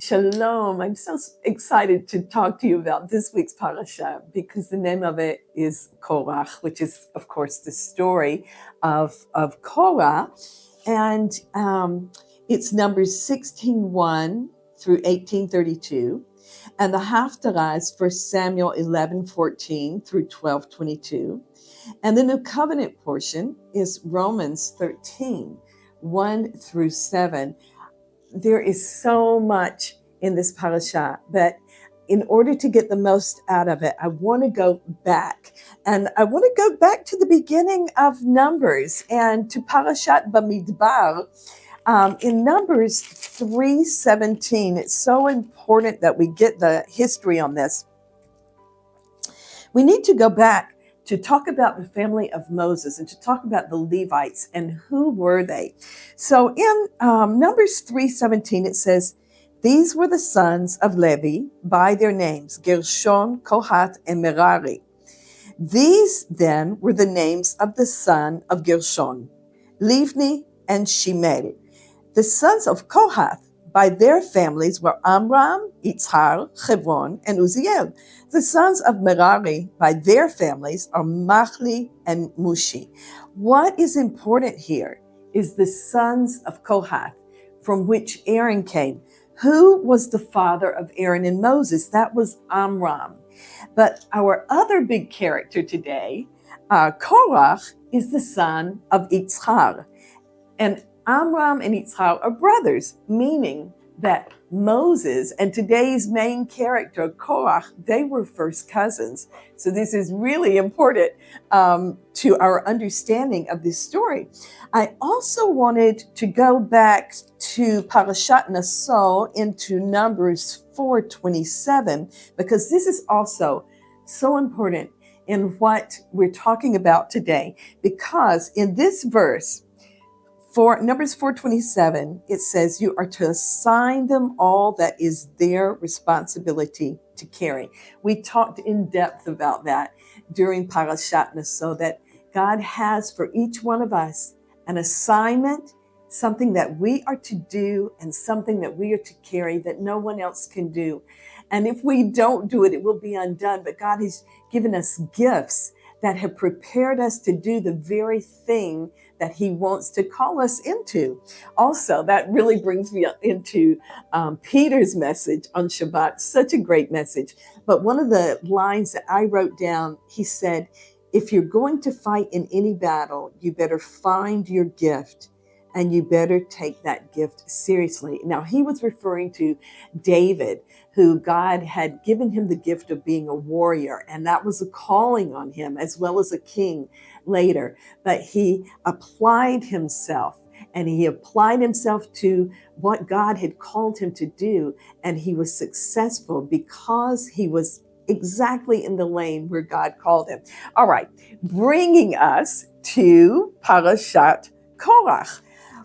Shalom. I'm so excited to talk to you about this week's parasha because the name of it is Korach, which is, of course, the story of Korah. And it's numbers 16:1 through 18:32. And the Haftarah is 1 Samuel 11:14 through 12:22. And the New Covenant portion is Romans 13:1 through 7. There is so much in this parasha, but in order to get the most out of it, I want to go back. And I want to go back to the beginning of Numbers and to Parashat Bamidbar. In Numbers 3:17, it's so important that we get the history on this. We need to go back to talk about the family of Moses and to talk about the Levites and who were they. So in Numbers 3:17, it says, these were the sons of Levi by their names, Gershon, Kohath, and Merari. These then were the names of the son of Gershon, Livni and Shimel. The sons of Kohath by their families were Amram, Yitzhar, Hebron, and Uziel. The sons of Merari by their families are Machli and Mushi. What is important here is the sons of Kohath, from which Aaron came. Who was the father of Aaron and Moses? That was Amram. But our other big character today, Korach, is the son of Yitzhar. And Amram and Yitzhar are brothers, meaning that Moses and today's main character, Korach, they were first cousins. So this is really important to our understanding of this story. I also wanted to go back to Parashat Naso into Numbers 4:27, because this is also so important in what we're talking about today. Because in this verse, for Numbers 4:27, it says, you are to assign them all that is their responsibility to carry. We talked in depth about that during Parashat Naso, that God has for each one of us an assignment, something that we are to do and something that we are to carry that no one else can do. And if we don't do it, it will be undone. But God has given us gifts that have prepared us to do the very thing that he wants to call us into. Also, that really brings me into Peter's message on Shabbat, such a great message. But one of the lines that I wrote down, he said, if you're going to fight in any battle, you better find your gift and you better take that gift seriously. Now, he was referring to David, who God had given him the gift of being a warrior, and that was a calling on him, as well as a king later. But he applied himself, and he applied himself to what God had called him to do, and he was successful because he was exactly in the lane where God called him. All right, bringing us to Parashat Korach.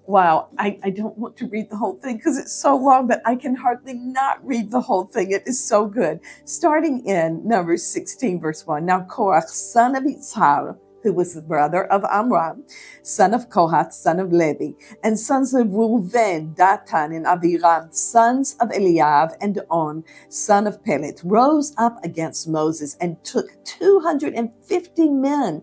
Wow, I don't want to read the whole thing because it's so long, but I can hardly not read the whole thing. It is so good. Starting in Numbers 16, verse 1. Now Korach, son of Yitzhar, who was the brother of Amram, son of Kohath, son of Levi, and sons of Reuven, Datan, and Abiram, sons of Eliav, and On, son of Pelet, rose up against Moses and took 250 men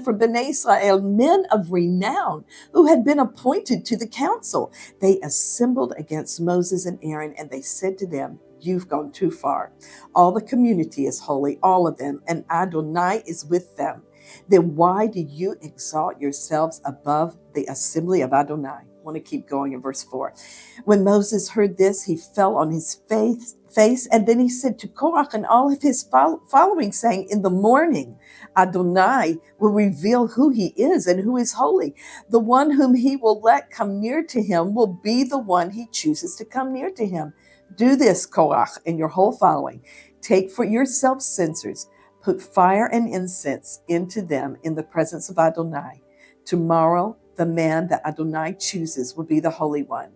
from Bnei Israel, men of renown, who had been appointed to the council. They assembled against Moses and Aaron, and they said to them, you've gone too far. All the community is holy, all of them, and Adonai is with them. Then why do you exalt yourselves above the assembly of Adonai? I want to keep going in verse 4. When Moses heard this, he fell on his face, and then he said to Korach and all of his following, saying, in the morning, Adonai will reveal who he is and who is holy. The one whom he will let come near to him will be the one he chooses to come near to him. Do this, Korach, and your whole following. Take for yourselves censers, put fire and incense into them in the presence of Adonai. Tomorrow, the man that Adonai chooses will be the Holy One.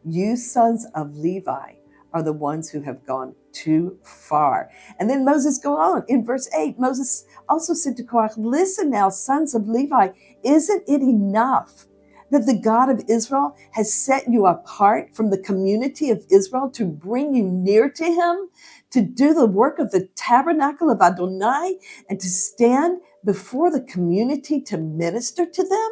You sons of Levi are the ones who have gone too far. And then Moses goes on in verse 8. Moses also said to Korach, listen now, sons of Levi, isn't it enough that the God of Israel has set you apart from the community of Israel to bring you near to him, to do the work of the tabernacle of Adonai, and to stand before the community to minister to them?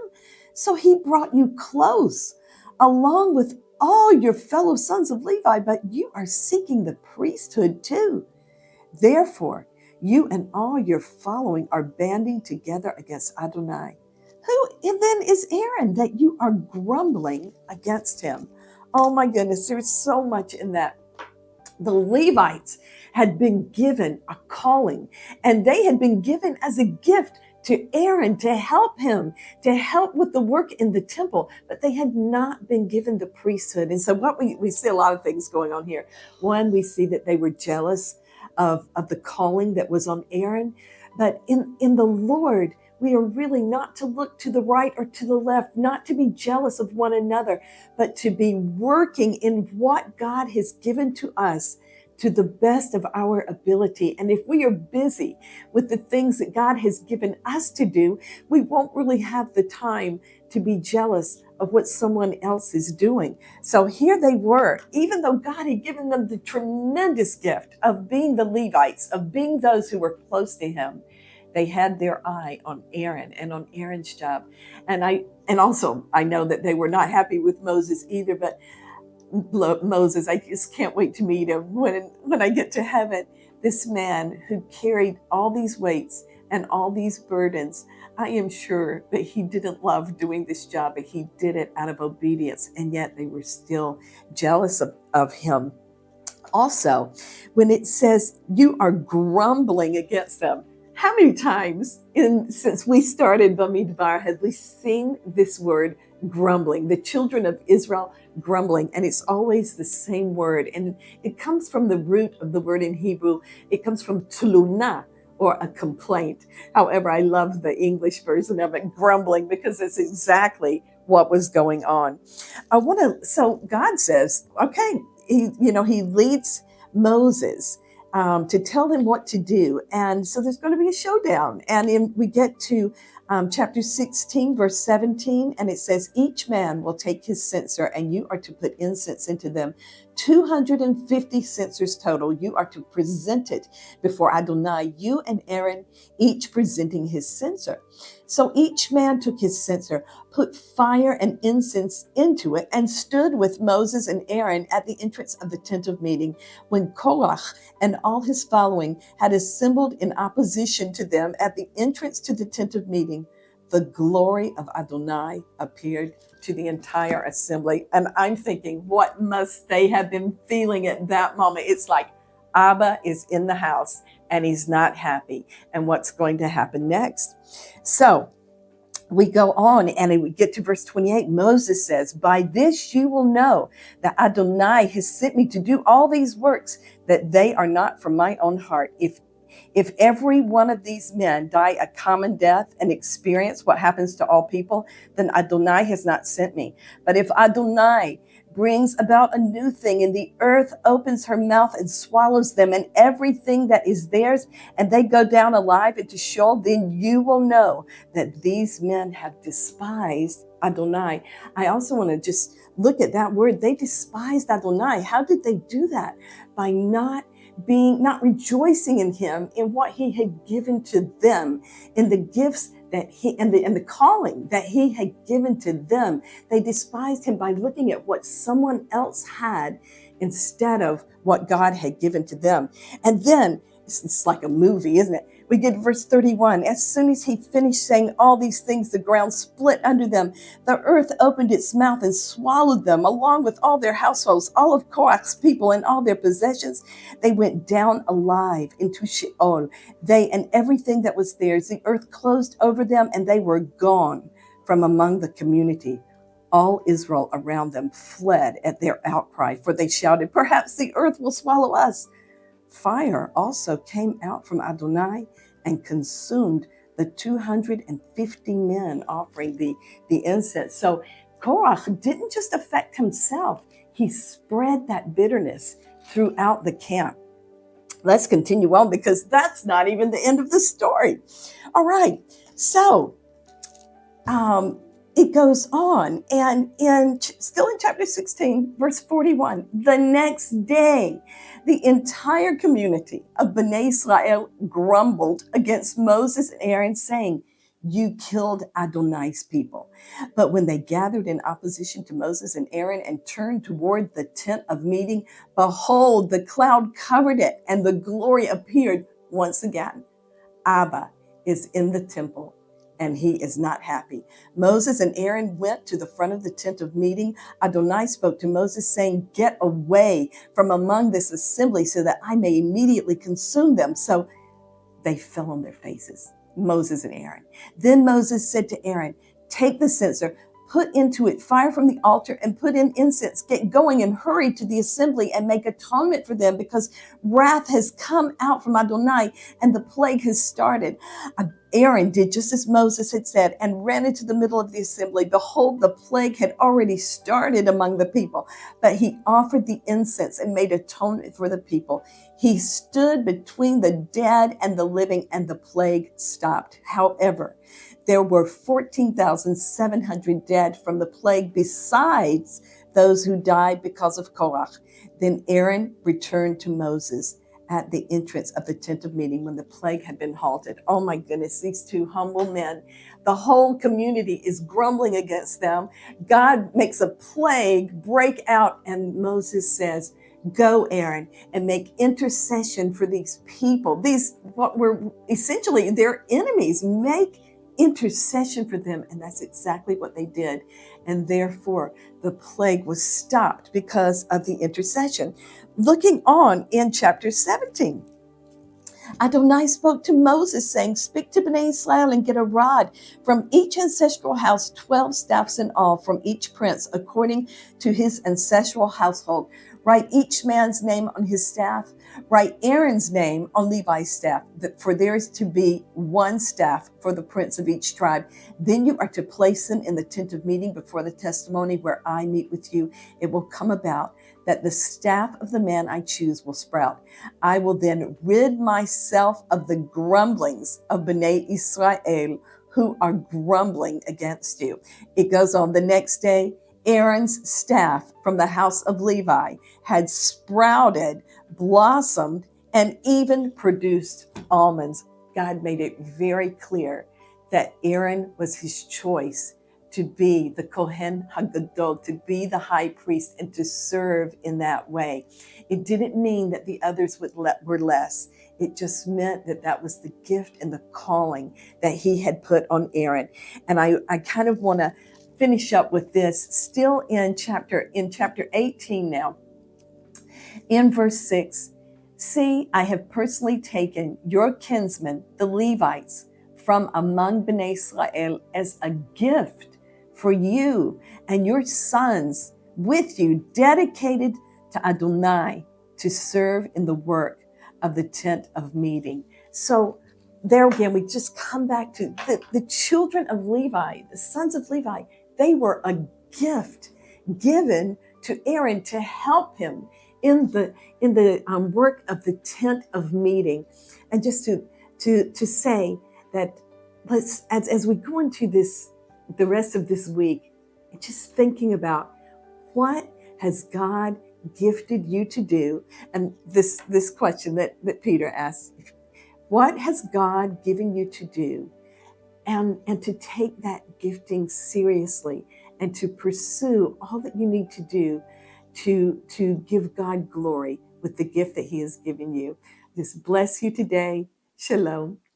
So he brought you close, along with all your fellow sons of Levi, but you are seeking the priesthood too. Therefore, you and all your following are banding together against Adonai. Who then is Aaron that you are grumbling against him? Oh my goodness, there's so much in that. The Levites had been given a calling, and they had been given as a gift to Aaron to help him, to help with the work in the temple, but they had not been given the priesthood. And so what we see a lot of things going on here. One, we see that they were jealous of the calling that was on Aaron. But in the Lord, we are really not to look to the right or to the left, not to be jealous of one another, but to be working in what God has given to us to the best of our ability. And if we are busy with the things that God has given us to do, we won't really have the time to be jealous of what someone else is doing. So here they were, even though God had given them the tremendous gift of being the Levites, of being those who were close to him, they had their eye on Aaron and on Aaron's job. And also I know that they were not happy with Moses either, but Moses, I just can't wait to meet him when I get to heaven. This man who carried all these weights and all these burdens, I am sure that he didn't love doing this job, but he did it out of obedience, and yet they were still jealous of him. Also, when it says you are grumbling against them, how many times since we started Bamidbar have we seen this word grumbling? The children of Israel grumbling, and it's always the same word. And it comes from the root of the word in Hebrew. It comes from tuluna, or a complaint. However, I love the English version of it, grumbling, because it's exactly what was going on. So God says, okay, he leads Moses to tell him what to do. And so there's going to be a showdown. And we get to chapter 16, verse 17, and it says, each man will take his censer, and you are to put incense into them. 250 censers total. You are to present it before Adonai, you and Aaron, each presenting his censer. So each man took his censer, put fire and incense into it, and stood with Moses and Aaron at the entrance of the tent of meeting. When Korach and all his following had assembled in opposition to them at the entrance to the tent of meeting, the glory of Adonai appeared to the entire assembly. And I'm thinking, what must they have been feeling at that moment? It's like Abba is in the house and he's not happy. And what's going to happen next? So we go on and we get to verse 28. Moses says, by this you will know that Adonai has sent me to do all these works, that they are not from my own heart. If every one of these men die a common death and experience what happens to all people, then Adonai has not sent me. But if Adonai brings about a new thing, and the earth opens her mouth and swallows them and everything that is theirs, and they go down alive into Sheol, then you will know that these men have despised Adonai. I also want to just look at that word. They despised Adonai. How did they do that? By not rejoicing in him, in what he had given to them, in the gifts that he and the calling that he had given to them. They despised him by looking at what someone else had instead of what God had given to them. And then it's like a movie, isn't it? We get verse 31. As soon as he finished saying all these things, the ground split under them. The earth opened its mouth and swallowed them, along with all their households, all of Korach's people and all their possessions. They went down alive into Sheol, they and everything that was theirs. The earth closed over them, and they were gone from among the community. All Israel around them fled at their outcry, for they shouted, perhaps the earth will swallow us. Fire also came out from Adonai and consumed the 250 men offering the incense. So Korach didn't just affect himself, he spread that bitterness throughout the camp. Let's continue on, because that's not even the end of the story. All right, so it goes on, and still in chapter 16, verse 41, the next day, the entire community of Bnei Israel grumbled against Moses and Aaron, saying, "You killed Adonai's people." But when they gathered in opposition to Moses and Aaron and turned toward the tent of meeting, behold, the cloud covered it, and the glory appeared once again. Abba is in the temple, and he is not happy. Moses and Aaron went to the front of the tent of meeting. Adonai spoke to Moses, saying, "Get away from among this assembly so that I may immediately consume them." So they fell on their faces, Moses and Aaron. Then Moses said to Aaron, "Take the censer, put into it fire from the altar, and put in incense. Get going and hurry to the assembly and make atonement for them, because wrath has come out from Adonai and the plague has started." Aaron did just as Moses had said and ran into the middle of the assembly. Behold, the plague had already started among the people, but he offered the incense and made atonement for the people. He stood between the dead and the living, and the plague stopped. However, there were 14,700 dead from the plague, besides those who died because of Korach. Then Aaron returned to Moses at the entrance of the tent of meeting when the plague had been halted. Oh my goodness, these two humble men. The whole community is grumbling against them. God makes a plague break out, and Moses says, "Go, Aaron, and make intercession for these people." These, what were essentially their enemies, make intercession for them. And that's exactly what they did. And therefore, the plague was stopped because of the intercession. Looking on in chapter 17, Adonai spoke to Moses, saying, "Speak to Bnei Israel and get a rod from each ancestral house, 12 staffs in all, from each prince, according to his ancestral household. Write each man's name on his staff. Write Aaron's name on Levi's staff, for there is to be one staff for the prince of each tribe. Then you are to place them in the tent of meeting before the testimony where I meet with you. It will come about that the staff of the man I choose will sprout. I will then rid myself of the grumblings of Bnei Israel who are grumbling against you." It goes on. The next day, Aaron's staff from the house of Levi had sprouted, blossomed, and even produced almonds. God made it very clear that Aaron was his choice to be the Kohen HaGadol, to be the high priest, and to serve in that way. It didn't mean that the others were less. It just meant that that was the gift and the calling that he had put on Aaron. And I kind of want to finish up with this, still in chapter 18 now. In verse 6, "See, I have personally taken your kinsmen, the Levites, from among Bnei Israel as a gift for you and your sons with you, dedicated to Adonai to serve in the work of the tent of meeting." So there again, we just come back to the children of Levi, the sons of Levi. They were a gift given to Aaron to help him in the work of the tent of meeting. And just to say that, let's, as we go into this, the rest of this week, just thinking about what has God gifted you to do. And this question that Peter asked, what has God given you to do? And to take that gifting seriously and to pursue all that you need to do to give God glory with the gift that he has given you. Just bless you today. Shalom.